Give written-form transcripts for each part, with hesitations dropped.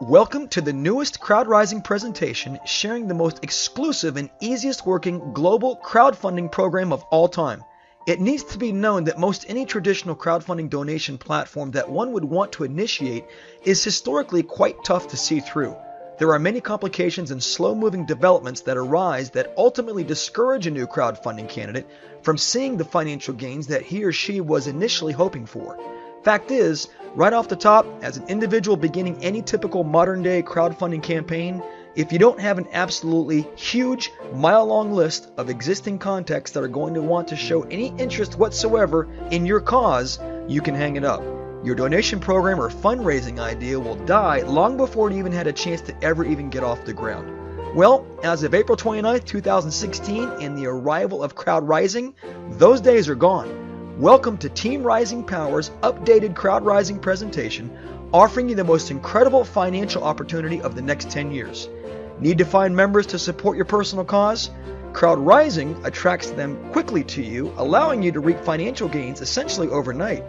Welcome to the newest Crowdrising presentation sharing the most exclusive and easiest working global crowdfunding program of all time. It needs to be known that most any traditional crowdfunding donation platform that one would want to initiate is historically quite tough to see through. There are many complications and slow-moving developments that arise that ultimately discourage a new crowdfunding candidate from seeing the financial gains that he or she was initially hoping for. Fact is, right off the top, as an individual beginning any typical modern-day crowdfunding campaign, if you don't have an absolutely huge, mile-long list of existing contacts that are going to want to show any interest whatsoever in your cause, you can hang it up. Your donation program or fundraising idea will die long before it even had a chance to ever even get off the ground. Well, as of April 29th, 2016, and the arrival of Crowdrising, those days are gone. Welcome to Team Rising Power's updated Crowdrising presentation, offering you the most incredible financial opportunity of the next 10 years. Need to find members to support your personal cause? Crowdrising attracts them quickly to you, allowing you to reap financial gains essentially overnight.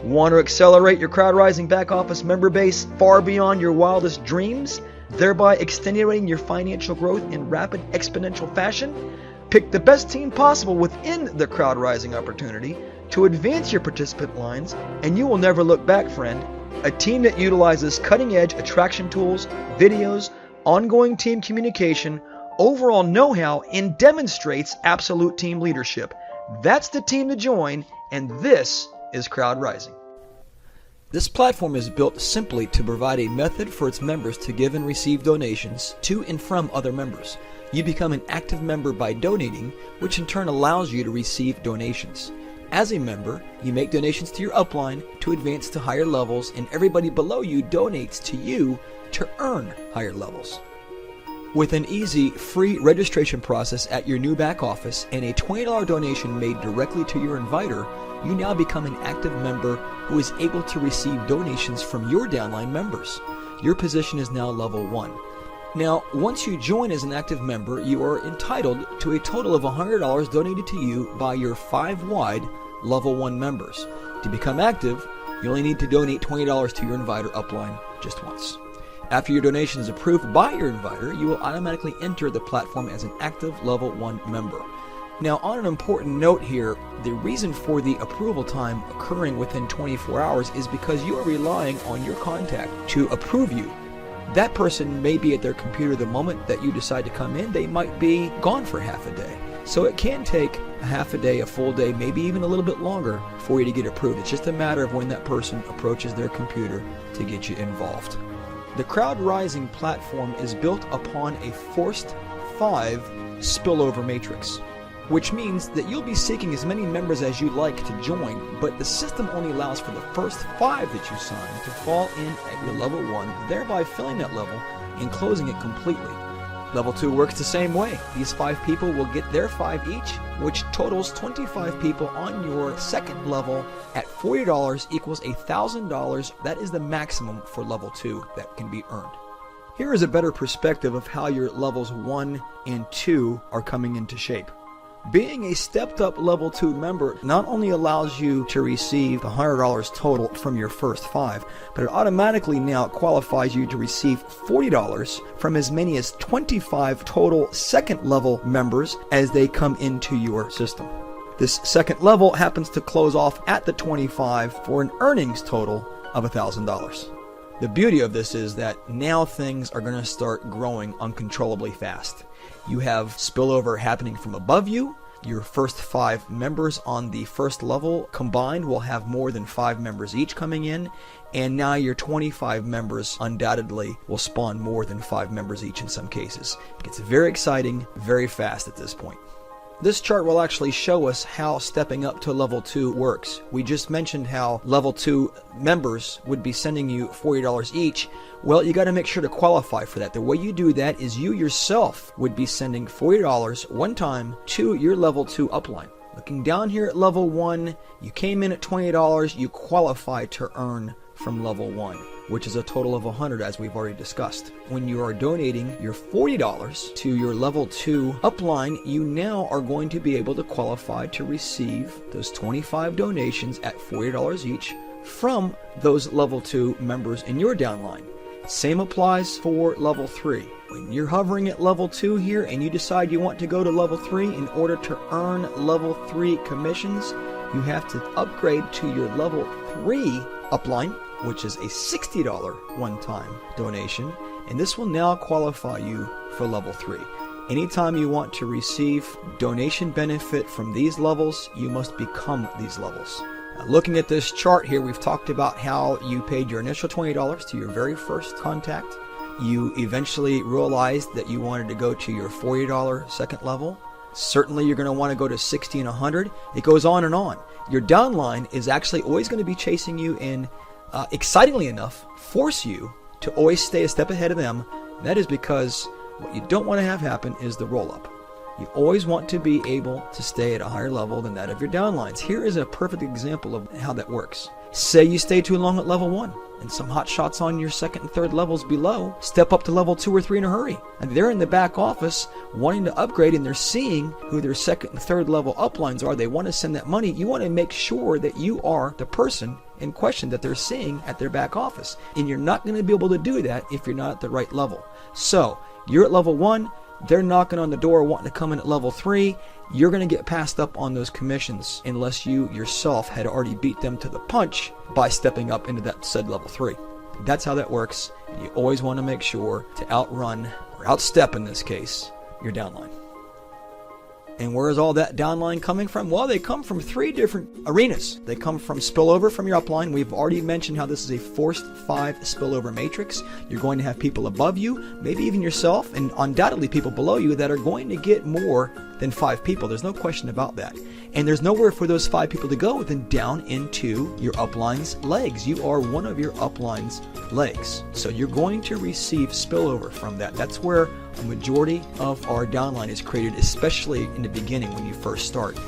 Want to accelerate your Crowdrising back office member base far beyond your wildest dreams, thereby extenuating your financial growth in rapid exponential fashion? Pick the best team possible within the Crowdrising opportunity to advance your participant lines, and you will never look back, friend. A team that utilizes cutting-edge attraction tools, videos, ongoing team communication, overall know-how, and demonstrates absolute team leadership. That's the team to join, and this is Crowdrising. This platform is built simply to provide a method for its members to give and receive donations to and from other members. You become an active member by donating, which in turn allows you to receive donations. As a member, you make donations to your upline to advance to higher levels, and everybody below you donates to you to earn higher levels. With an easy, free registration process at your new back office and a $20 donation made directly to your inviter, you now become an active member who is able to receive donations from your downline members. Your position is now level 1. Now, once you join as an active member, you are entitled to a total of $100 donated to you by your 5-wide level 1 members. To become active, you only need to donate $20 to your inviter upline just once. After your donation is approved by your inviter, you will automatically enter the platform as an active level 1 member. Now, on an important note here, the reason for the approval time occurring within 24 hours is because you are relying on your contact to approve you. That person may be at their computer the moment that you decide to come in. They might be gone for half a day. So it can take a half a day, a full day, maybe even a little bit longer for you to get approved. It's just a matter of when that person approaches their computer to get you involved. The Crowdrising platform is built upon a forced 5 spillover matrix, which means that you'll be seeking as many members as you like to join, but the system only allows for the first 5 that you sign to fall in at your level 1, thereby filling that level and closing it completely. Level 2 works the same way. These 5 people will get their 5 each, which totals 25 people on your second level at $40 equals $1,000. That is the maximum for level 2 that can be earned. Here is a better perspective of how your levels 1 and 2 are coming into shape. Being a stepped up level 2 member not only allows you to receive the $100 total from your first 5, but it automatically now qualifies you to receive $40 from as many as 25 total second level members as they come into your system. This second level happens to close off at the 25 for an earnings total of $1,000. The beauty of this is that now things are going to start growing uncontrollably fast. You have spillover happening from above you. Your first 5 members on the first level combined will have more than 5 members each coming in, and now your 25 members undoubtedly will spawn more than 5 members each in some cases. It gets very exciting very fast at this point. This chart will actually show us how stepping up to level 2 works. We just mentioned how level 2 members would be sending you $40 each. Well, you got to make sure to qualify for that. The way you do that is you yourself would be sending $40 one time to your level 2 upline. Looking down here at level 1, you came in at $20, you qualify to earn from level 1, which is a total of $100 as we've already discussed. When you are donating your $40 to your level 2 upline, you now are going to be able to qualify to receive those 25 donations at $40 each from those level 2 members in your downline. Same applies for level 3. When you're hovering at level 2 here and you decide you want to go to level 3, in order to earn level 3 commissions, you have to upgrade to your level 3 upline, which is a $60 one-time donation, and this will now qualify you for level 3. Anytime you want to receive donation benefit from these levels, you must become these levels. Now, looking at this chart here, we've talked about how you paid your initial $20 to your very first contact. You eventually realized that you wanted to go to your $40 second level. Certainly you're going to want to go to 60 and 100. It goes on and on. Your downline is actually always going to be chasing you and, excitingly enough, force you to always stay a step ahead of them. And that is because what you don't want to have happen is the roll-up. You always want to be able to stay at a higher level than that of your downlines. Here is a perfect example of how that works. Say you stay too long at level 1, and some hot shots on your second and third levels below step up to level 2 or 3 in a hurry. And they're in the back office wanting to upgrade, and they're seeing who their second and third level uplines are. They want to send that money. You want to make sure that you are the person in question that they're seeing at their back office. And you're not going to be able to do that if you're not at the right level. So you're at level 1, they're knocking on the door wanting to come in at level 3. You're going to get passed up on those commissions unless you yourself had already beat them to the punch by stepping up into that said level 3. That's how that works. You always want to make sure to outrun, or outstep in this case, your downline. And where is all that downline coming from? Well, they come from 3 different arenas. They come from spillover from your upline. We've already mentioned how this is a forced 5 spillover matrix. You're going to have people above you, maybe even yourself, and undoubtedly people below you that are going to get more than 5 people. There's no question about that. And there's nowhere for those 5 people to go than down into your upline's legs. You are one of your upline's legs. So you're going to receive spillover from that. That's where a majority of our downline is created, especially in the beginning when you first start.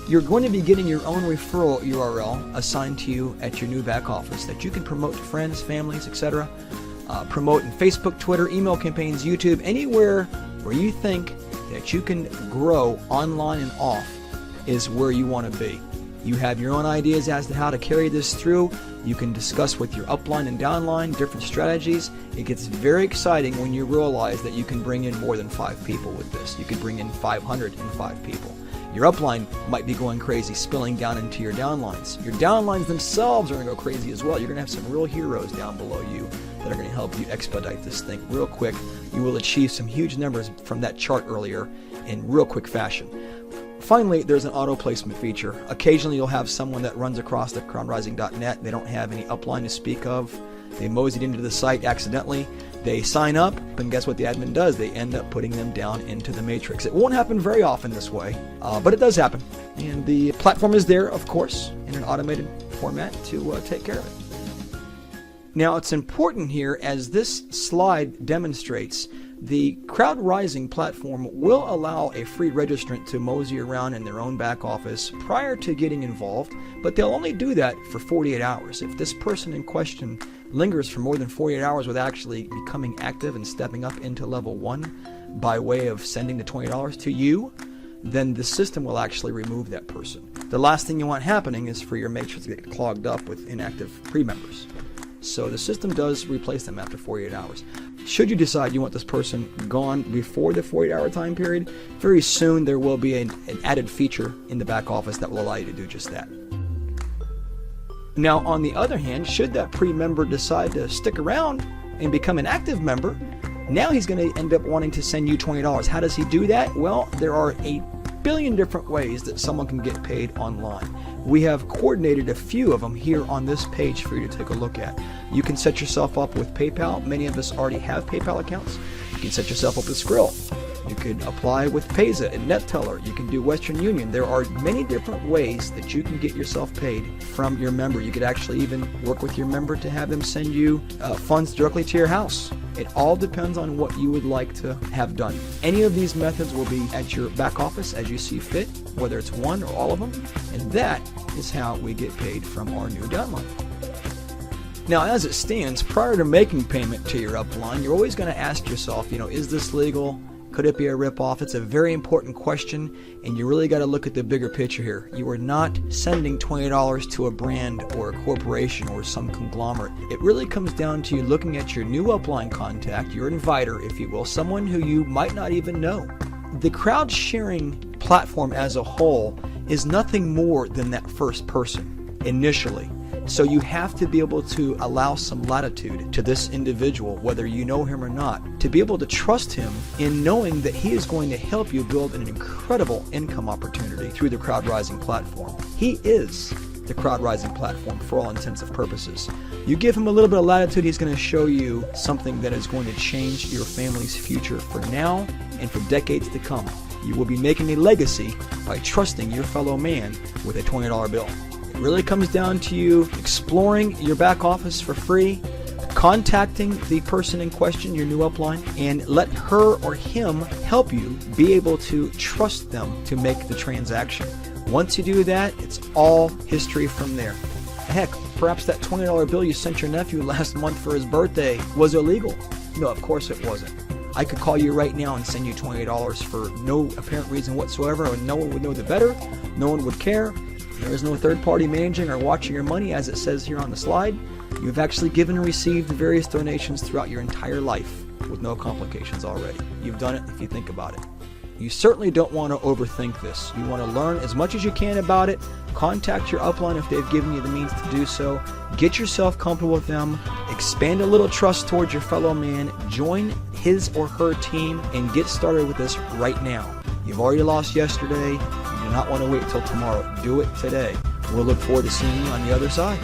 You're going to be getting your own referral URL assigned to you at your new back office that you can promote to friends, families, etc. Promote in Facebook, Twitter, email campaigns, YouTube, anywhere where you think that you can grow online and off is where you want to be. You have your own ideas as to how to carry this through. You can discuss with your upline and downline different strategies. It gets very exciting when you realize that you can bring in more than 5 people with this. You could bring in 505 people. Your upline might be going crazy, spilling down into your downlines. Your downlines themselves are going to go crazy as well. You're going to have some real heroes down below you that are going to help you expedite this thing real quick. You will achieve some huge numbers from that chart earlier in real quick fashion. Finally, there's an auto placement feature. Occasionally you'll have someone that runs across the crowdrising.net. They don't have any upline to speak of. They moseyed into the site accidentally. They sign up, and guess what the admin does? They end up putting them down into the matrix. It won't happen very often this way, but it does happen. And the platform is there, of course, in an automated format to take care of it. Now, it's important here, as this slide demonstrates, the Crowdrising platform will allow a free registrant to mosey around in their own back office prior to getting involved, but they'll only do that for 48 hours. If this person in question lingers for more than 48 hours without actually becoming active and stepping up into level 1 by way of sending the $20 to you, then the system will actually remove that person. The last thing you want happening is for your matrix to get clogged up with inactive pre-members. So the system does replace them after 48 hours. Should you decide you want this person gone before the 48-hour time period, very soon there will be an added feature in the back office that will allow you to do just that. Now, on the other hand, should that pre-member decide to stick around and become an active member, now he's going to end up wanting to send you $20. How does he do that? Well, there are a billion different ways that someone can get paid online. We have coordinated a few of them here on this page for you to take a look at. You can set yourself up with PayPal. Many of us already have PayPal accounts. You can set yourself up with Skrill. You could apply with Payza and NetTeller. You can do Western Union. There are many different ways that you can get yourself paid from your member. You could actually even work with your member to have them send you funds directly to your house. It all depends on what you would like to have done. Any of these methods will be at your back office as you see fit, whether it's one or all of them, and that is how we get paid from our new downline. Now, as it stands, prior to making payment to your upline, you're always going to ask yourself, is this legal? Could it be a ripoff? It's a very important question, and you really got to look at the bigger picture here. You are not sending $20 to a brand or a corporation or some conglomerate. It really comes down to you looking at your new upline contact, your inviter, if you will, someone who you might not even know. The crowd sharing platform as a whole is nothing more than that first person initially. So you have to be able to allow some latitude to this individual, whether you know him or not, to be able to trust him in knowing that he is going to help you build an incredible income opportunity through the Crowdrising platform. He is the Crowdrising platform for all intents and purposes. You give him a little bit of latitude, he's going to show you something that is going to change your family's future for now and for decades to come. You will be making a legacy by trusting your fellow man with a $20 bill. It really comes down to you exploring your back office for free, contacting the person in question, your new upline, and let her or him help you be able to trust them to make the transaction. Once you do that, it's all history from there. Heck, perhaps that $20 bill you sent your nephew last month for his birthday was illegal. No, of course it wasn't. I could call you right now and send you $20 for no apparent reason whatsoever, and no one would know the better. No one would care. There is no third party managing or watching your money, as it says here on the slide. You've actually given and received various donations throughout your entire life with no complications already. You've done it if you think about it. You certainly don't want to overthink this. You want to learn as much as you can about it. Contact your upline if they've given you the means to do so. Get yourself comfortable with them. Expand a little trust towards your fellow man. Join his or her team and get started with this right now. You've already lost yesterday. You do not want to wait till tomorrow. Do it today. We'll look forward to seeing you on the other side.